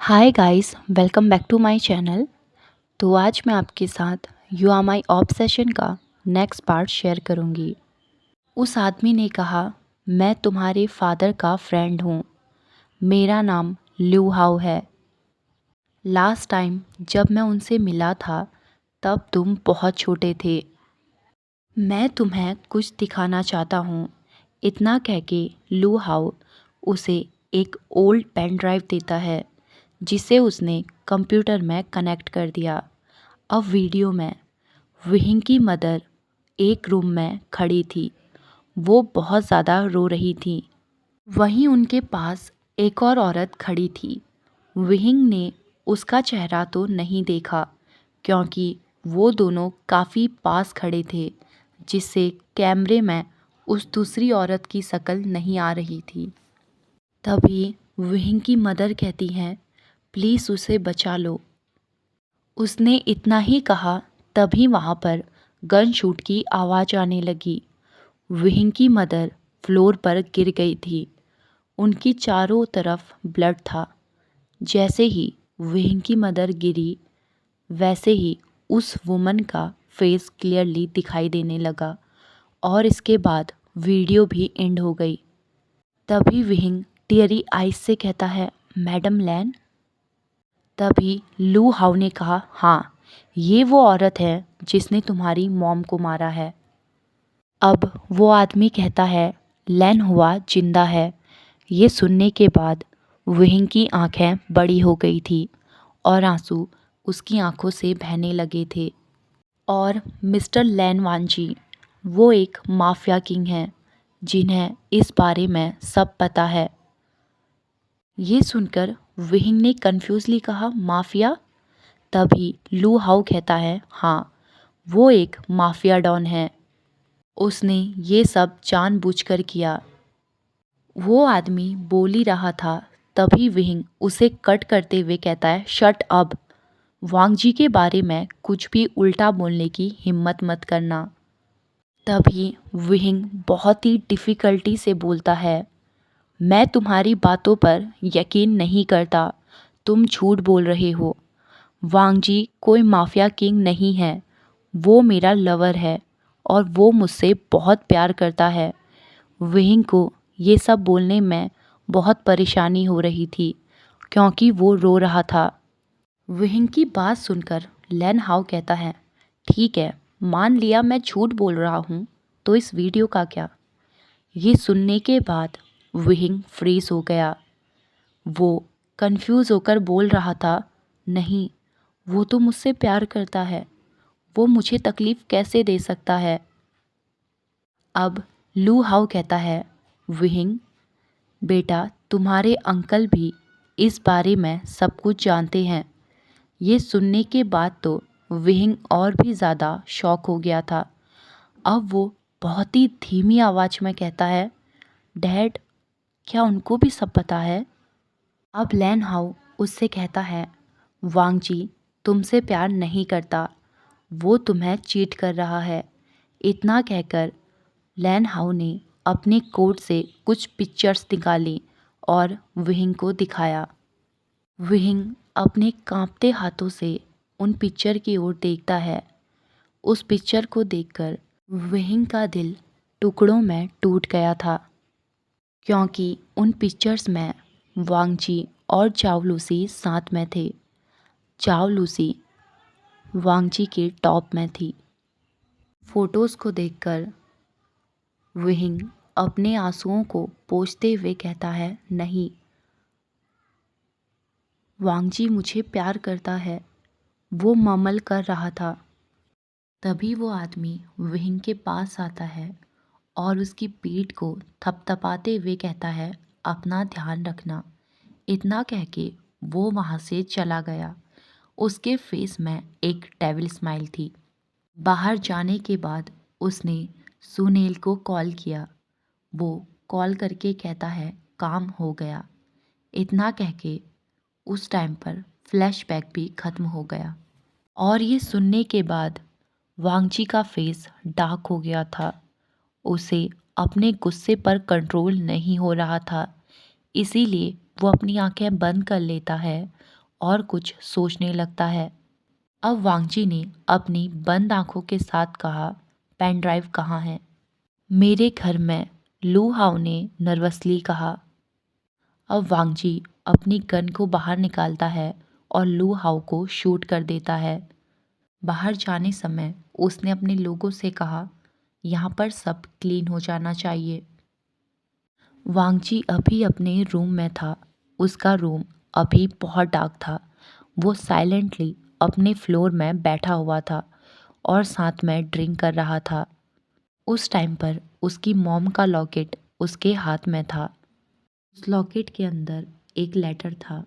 Hi guys, welcome back to my channel. तो आज मैं आपके साथ यू आर माई ऑब्सेशन का नेक्स्ट पार्ट शेयर करूंगी। उस आदमी ने कहा, मैं तुम्हारे फादर का फ्रेंड हूँ। मेरा नाम ल्यू हाउ है। लास्ट टाइम जब मैं उनसे मिला था तब तुम बहुत छोटे थे। मैं तुम्हें कुछ दिखाना चाहता हूँ। इतना कह के लू हाउ उसे एक ओल्ड पेन ड्राइव देता है जिसे उसने कंप्यूटर में कनेक्ट कर दिया। अब वीडियो में विहिंग की मदर एक रूम में खड़ी थी। वो बहुत ज़्यादा रो रही थी। वहीं उनके पास एक और औरत खड़ी थी। विहिंग ने उसका चेहरा तो नहीं देखा क्योंकि वो दोनों काफ़ी पास खड़े थे, जिससे कैमरे में उस दूसरी औरत की शक्ल नहीं आ रही थी। तभी विहिंग की मदर कहती हैं, प्लीज़ उसे बचा लो। उसने इतना ही कहा तभी वहाँ पर गन शूट की आवाज़ आने लगी। विहिंग की मदर फ्लोर पर गिर गई थी। उनकी चारों तरफ ब्लड था। जैसे ही विहिंग की मदर गिरी वैसे ही उस वुमन का फेस क्लियरली दिखाई देने लगा और इसके बाद वीडियो भी एंड हो गई। तभी विहिंग टीयरी आइज से कहता है, मैडम लैन। तभी लू हाउ ने कहा, हाँ, ये वो औरत है जिसने तुम्हारी मॉम को मारा है। अब वो आदमी कहता है, लैन हुआ जिंदा है। ये सुनने के बाद विहिंग की आंखें बड़ी हो गई थी और आंसू उसकी आंखों से बहने लगे थे। और मिस्टर लैन वांजी वो एक माफिया किंग हैं जिन्हें इस बारे में सब पता है। ये सुनकर विहिंग ने कन्फ्यूजली कहा, माफिया? तभी लू हाउ कहता है, हाँ, वो एक माफिया डॉन है। उसने ये सब जानबूझकर किया। वो आदमी बोल ही रहा था तभी विहिंग उसे कट करते हुए कहता है, शट अप। वांगजी के बारे में कुछ भी उल्टा बोलने की हिम्मत मत करना। तभी विहिंग बहुत ही डिफ़िकल्टी से बोलता है, मैं तुम्हारी बातों पर यकीन नहीं करता। तुम झूठ बोल रहे हो। वांगजी कोई माफिया किंग नहीं है। वो मेरा लवर है और वो मुझसे बहुत प्यार करता है। विहिंग को ये सब बोलने में बहुत परेशानी हो रही थी क्योंकि वो रो रहा था। विहिंग की बात सुनकर लैन हाउ कहता है, ठीक है, मान लिया मैं झूठ बोल रहा हूँ, तो इस वीडियो का क्या? ये सुनने के बाद विहिंग फ्रीज हो गया। वो कंफ्यूज होकर बोल रहा था, नहीं, वो तो मुझसे प्यार करता है। वो मुझे तकलीफ़ कैसे दे सकता है? अब लू हाउ कहता है, विहिंग बेटा, तुम्हारे अंकल भी इस बारे में सब कुछ जानते हैं। ये सुनने के बाद तो विहिंग और भी ज़्यादा शॉक हो गया था। अब वो बहुत ही धीमी आवाज़ में कहता है, डैड, क्या उनको भी सब पता है? अब लैन हाउ उससे कहता है, वांगजी तुमसे प्यार नहीं करता। वो तुम्हें चीट कर रहा है। इतना कहकर लैन हाउ ने अपने कोट से कुछ पिक्चर्स निकाली और विहिंग को दिखाया। विहिंग अपने कांपते हाथों से उन पिक्चर की ओर देखता है। उस पिक्चर को देखकर विहिंग का दिल टुकड़ों में टूट गया था क्योंकि उन पिक्चर्स में वांगजी और चाओ लूसी साथ में थे। चाओ लूसी वांगजी के टॉप में थी। फोटोज़ को देखकर विहिंग अपने आंसुओं को पोंछते हुए कहता है, नहीं, वांगजी मुझे प्यार करता है। वो ममल कर रहा था। तभी वो आदमी विहिंग के पास आता है और उसकी पीठ को थपथपाते हुए कहता है, अपना ध्यान रखना। इतना कह के वो वहाँ से चला गया। उसके फेस में एक डेविल स्माइल थी। बाहर जाने के बाद उसने सुनील को कॉल किया। वो कॉल करके कहता है, काम हो गया। इतना कह के उस टाइम पर फ्लैशबैक भी ख़त्म हो गया। और ये सुनने के बाद वांगजी का फेस डार्क हो गया था। उसे अपने गुस्से पर कंट्रोल नहीं हो रहा था, इसीलिए वो अपनी आंखें बंद कर लेता है और कुछ सोचने लगता है। अब वांगजी ने अपनी बंद आंखों के साथ कहा, पेन ड्राइव कहाँ है? मेरे घर में, लू हाउ ने नर्वसली कहा। अब वांगजी अपनी गन को बाहर निकालता है और लू हाउ को शूट कर देता है। बाहर जाने समय उसने अपने लोगों से कहा, यहाँ पर सब क्लीन हो जाना चाहिए। वांगजी अभी अपने रूम में था। उसका रूम अभी बहुत डार्क था। वो साइलेंटली अपने फ्लोर में बैठा हुआ था और साथ में ड्रिंक कर रहा था। उस टाइम पर उसकी मॉम का लॉकेट उसके हाथ में था। उस लॉकेट के अंदर एक लेटर था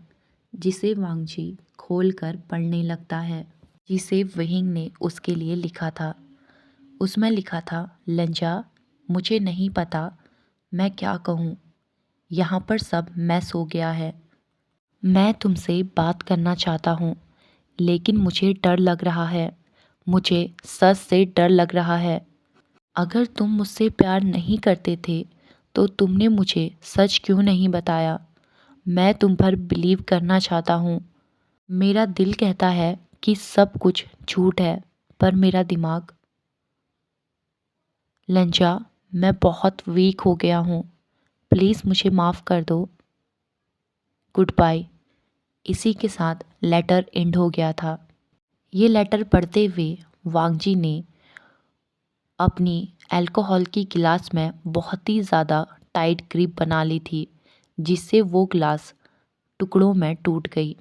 जिसे वांगजी खोलकर पढ़ने लगता है, जिसे वहिंग ने उसके लिए लिखा था। उसमें लिखा था, लंजा, मुझे नहीं पता मैं क्या कहूँ। यहाँ पर सब मैस हो गया है। मैं तुमसे बात करना चाहता हूँ, लेकिन मुझे डर लग रहा है। मुझे सच से डर लग रहा है। अगर तुम मुझसे प्यार नहीं करते थे तो तुमने मुझे सच क्यों नहीं बताया? मैं तुम पर बिलीव करना चाहता हूँ। मेरा दिल कहता है कि सब कुछ झूठ है, पर मेरा दिमाग। लंजा, मैं बहुत वीक हो गया हूँ। प्लीज़ मुझे माफ़ कर दो। Good bye. इसी के साथ लेटर एंड हो गया था। ये लेटर पढ़ते हुए वांगजी ने अपनी अल्कोहल की गिलास में बहुत ही ज़्यादा टाइट ग्रिप बना ली थी, जिससे वो गिलास टुकड़ों में टूट गई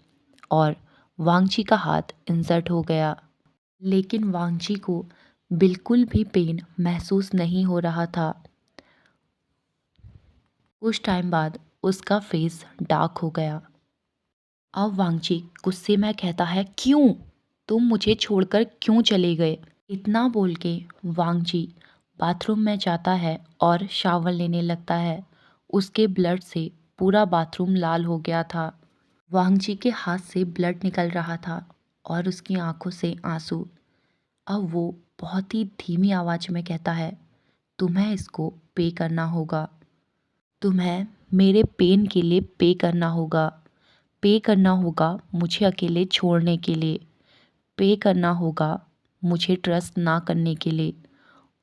और वांगजी का हाथ इंजर्ड हो गया। लेकिन वांगजी को बिल्कुल भी पेन महसूस नहीं हो रहा था। कुछ टाइम बाद उसका फेस डार्क हो गया। अब वांगजी गुस्से में कहता है, क्यों? तुम मुझे छोड़कर क्यों चले गए? इतना बोल के वांगजी बाथरूम में जाता है और शावर लेने लगता है। उसके ब्लड से पूरा बाथरूम लाल हो गया था। वांगजी के हाथ से ब्लड निकल रहा था और उसकी आंखों से आंसू। अब वो बहुत ही धीमी आवाज़ में कहता है, तुम्हें इसको पे करना होगा। तुम्हें मेरे पेन के लिए पे करना होगा। पे करना होगा मुझे अकेले छोड़ने के लिए। पे करना होगा मुझे ट्रस्ट ना करने के लिए।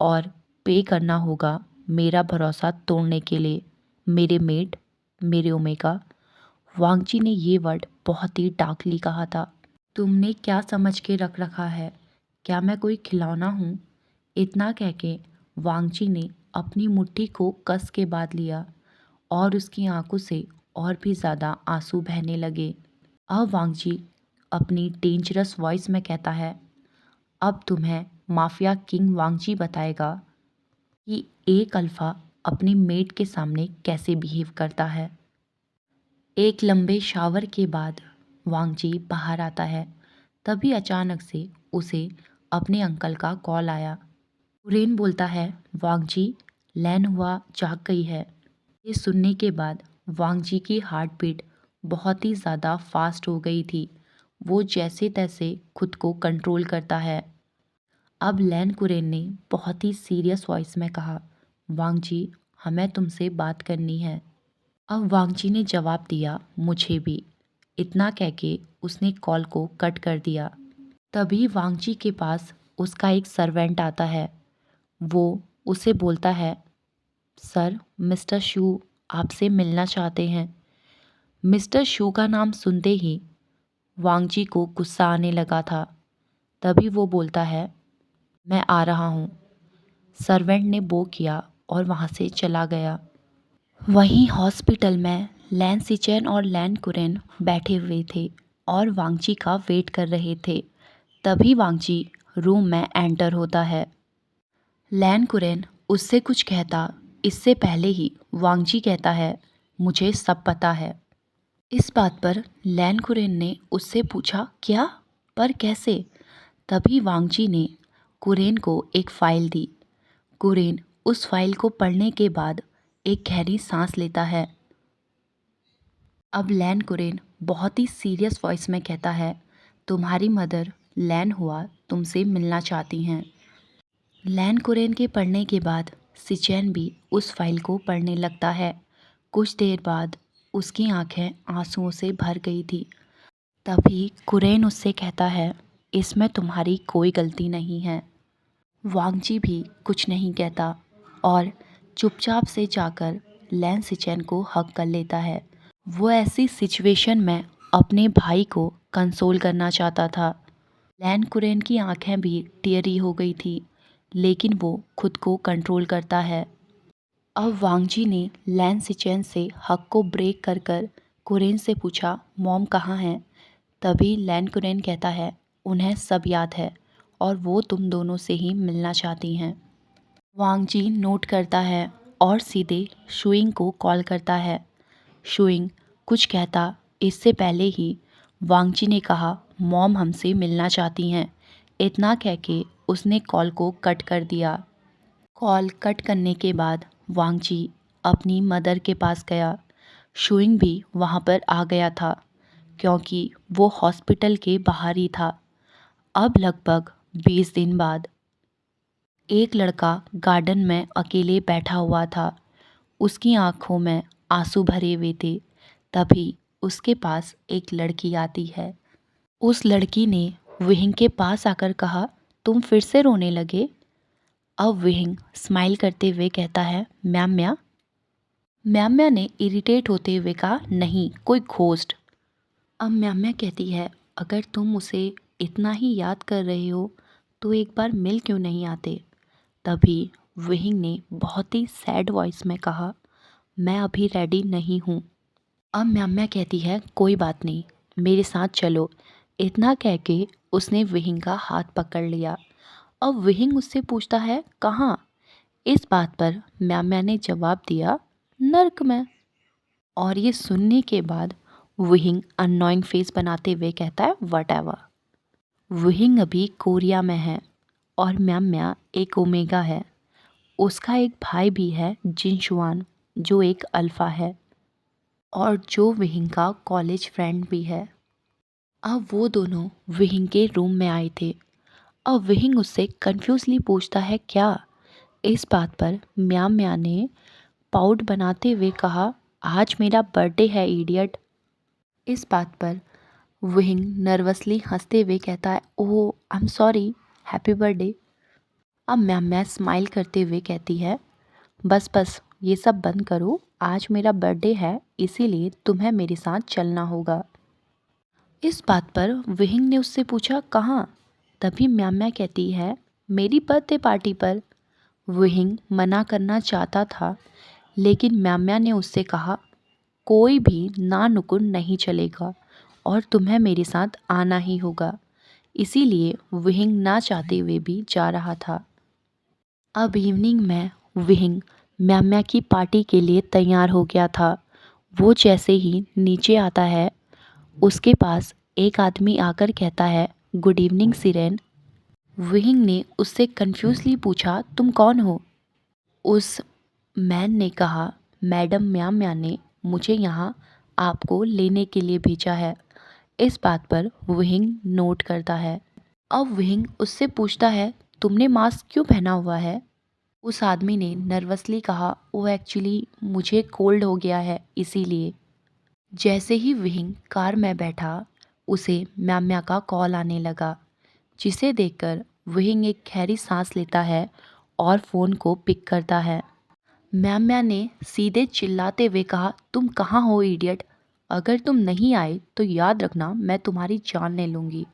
और पे करना होगा मेरा भरोसा तोड़ने के लिए। मेरे मेट, मेरे ओमेगा। वांगजी ने ये वर्ड बहुत ही डार्कली कहा था। तुमने क्या समझ के रख रखा है? क्या मैं कोई खिलौना हूँ? इतना कह के वांगजी ने अपनी मुट्ठी को कस के बांध लिया और उसकी आंखों से और भी ज़्यादा आंसू बहने लगे। अब वांगजी अपनी डेंजरस वॉइस में कहता है, अब तुम्हें माफिया किंग वांगजी बताएगा कि एक अल्फा अपनी मेट के सामने कैसे बिहेव करता है। एक लंबे शावर के बाद वांगजी बाहर आता है। तभी अचानक से उसे अपने अंकल का कॉल आया। कुरेन बोलता है, वांगजी, लैन हुआ जाग गई है। ये सुनने के बाद वांगजी की हार्ट बीट बहुत ही ज़्यादा फास्ट हो गई थी। वो जैसे तैसे खुद को कंट्रोल करता है। अब लैन कुरेन ने बहुत ही सीरियस वॉइस में कहा, वांगजी, हमें तुमसे बात करनी है। अब वांगजी ने जवाब दिया, मुझे भी। इतना कह के उसने कॉल को कट कर दिया। तभी वांगजी के पास उसका एक सर्वेंट आता है। वो उसे बोलता है, सर, मिस्टर शू आपसे मिलना चाहते हैं। मिस्टर शू का नाम सुनते ही वांगजी को गुस्सा आने लगा था। तभी वो बोलता है, मैं आ रहा हूँ। सर्वेंट ने वो किया और वहाँ से चला गया। वहीं हॉस्पिटल में लैन सिचेन और लैन कुरेन बैठे हुए थे और वांगजी का वेट कर रहे थे। तभी वांगजी रूम में एंटर होता है। लैन कुरेन उससे कुछ कहता इससे पहले ही वांगजी कहता है, मुझे सब पता है। इस बात पर लैन कुरेन ने उससे पूछा, क्या? पर कैसे? तभी वांगजी ने कुरेन को एक फ़ाइल दी। कुरेन उस फाइल को पढ़ने के बाद एक गहरी सांस लेता है। अब लैन कुरेन बहुत ही सीरियस वॉइस में कहता है, तुम्हारी मदर लैन हुआ तुमसे मिलना चाहती हैं। लैन कुरेन के पढ़ने के बाद सिचैन भी उस फाइल को पढ़ने लगता है। कुछ देर बाद उसकी आंखें आंसुओं से भर गई थी। तभी कुरेन उससे कहता है, इसमें तुम्हारी कोई गलती नहीं है। वांगजी भी कुछ नहीं कहता और चुपचाप से जाकर लैन सिचेन को हक कर लेता है। वो ऐसी सिचुएशन में अपने भाई को कंसोल करना चाहता था। लैन कुरेन की आंखें भी टियरी हो गई थी, लेकिन वो खुद को कंट्रोल करता है। अब वांगजी ने लैन सिचेन से हक को ब्रेक कर कर कुरेन से पूछा, मॉम कहाँ हैं? तभी लैन कुरेन कहता है, उन्हें सब याद है और वो तुम दोनों से ही मिलना चाहती हैं। वांगजी नोट करता है और सीधे शुइंग को कॉल करता है। शुइंग कुछ कहता इससे पहले ही वांगजी ने कहा, मॉम हमसे मिलना चाहती हैं। इतना कह के उसने कॉल को कट कर दिया। कॉल कट करने के बाद वांगजी अपनी मदर के पास गया। शुइंग भी वहाँ पर आ गया था क्योंकि वो हॉस्पिटल के बाहर ही था। अब लगभग 20 दिन बाद एक लड़का गार्डन में अकेले बैठा हुआ था। उसकी आंखों में आंसू भरे हुए थे। तभी उसके पास एक लड़की आती है। उस लड़की ने विहिंग के पास आकर कहा, तुम फिर से रोने लगे? अब विहिंग स्माइल करते हुए कहता है, म्या। म्या ने इरिटेट होते हुए कहा, नहीं, कोई घोस्ट। अब म्या कहती है, अगर तुम उसे इतना ही याद कर रहे हो तो एक बार मिल क्यों नहीं आते? तभी विहिंग ने बहुत ही सैड वॉइस में कहा, मैं अभी रेडी नहीं हूँ। अब म्या कहती है, कोई बात नहीं, मेरे साथ चलो। इतना कह के उसने विहिंग का हाथ पकड़ लिया। अब विहिंग उससे पूछता है, कहाँ? इस बात पर म्या ने जवाब दिया, नर्क में। और ये सुनने के बाद विहिंग अननोइंग फेस बनाते हुए कहता है, व्हाटएवर। विहिंग अभी कोरिया में है और म्या एक ओमेगा है। उसका एक भाई भी है जिनशुआन, जो एक अल्फ़ा है और जो विहिंग का कॉलेज फ्रेंड भी है। अब वो दोनों विहिंग के रूम में आए थे। अब विहिंग उससे कन्फ्यूजली पूछता है, क्या? इस बात पर म्या ने पाउट बनाते हुए कहा, आज मेरा बर्थडे है इडियट। इस बात पर विहिंग नर्वसली हंसते हुए कहता है, oh I am sorry, happy birthday. अब म्या स्माइल करते हुए कहती है, बस ये सब बंद करो, आज मेरा बर्थडे है इसीलिए तुम्हें मेरे साथ चलना होगा। इस बात पर विहिंग ने उससे पूछा, कहाँ? तभी म्या कहती है, मेरी बर्थडे पार्टी पर। विहिंग मना करना चाहता था, लेकिन म्या ने उससे कहा, कोई भी ना नुकुर नहीं चलेगा और तुम्हें मेरे साथ आना ही होगा। इसीलिए विहिंग ना चाहते हुए भी जा रहा था। अब इवनिंग में विहिंग म्या की पार्टी के लिए तैयार हो गया था। वो जैसे ही नीचे आता है, उसके पास एक आदमी आकर कहता है, गुड इवनिंग सिरेन। विहिंग ने उससे कन्फ्यूजली पूछा, तुम कौन हो? उस मैन ने कहा, मैडम म्या ने मुझे यहाँ आपको लेने के लिए भेजा है। इस बात पर विहिंग नोट करता है। अब विहिंग उससे पूछता है, तुमने मास्क क्यों पहना हुआ है? उस आदमी ने नर्वसली कहा, वो एक्चुअली मुझे कोल्ड हो गया है इसीलिए। जैसे ही विहिंग कार में बैठा, उसे म्या का कॉल आने लगा, जिसे देखकर विहिंग एक गहरी सांस लेता है और फ़ोन को पिक करता है। म्या ने सीधे चिल्लाते हुए कहा, तुम कहाँ हो इडियट? अगर तुम नहीं आए तो याद रखना मैं तुम्हारी जान ले लूँगी।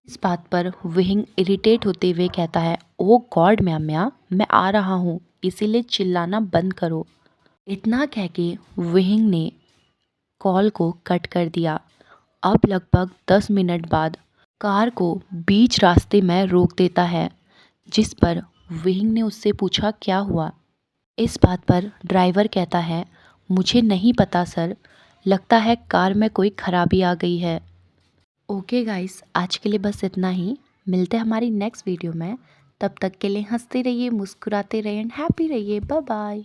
इस बात पर विहिंग इरिटेट होते हुए कहता है, ओ गॉड म्या, मैं आ रहा हूँ, इसीलिए चिल्लाना बंद करो। इतना कह के विहिंग ने कॉल को कट कर दिया। अब लगभग 10 मिनट बाद कार को बीच रास्ते में रोक देता है, जिस पर विहिंग ने उससे पूछा, क्या हुआ? इस बात पर ड्राइवर कहता है, मुझे नहीं पता सर, लगता है कार में कोई खराबी आ गई है। ओके गाइस, आज के लिए बस इतना ही। मिलते हैं हमारी नेक्स्ट वीडियो में। तब तक के लिए हंसते रहिए, मुस्कुराते रहिए एंड हैप्पी रहिए। Bye bye.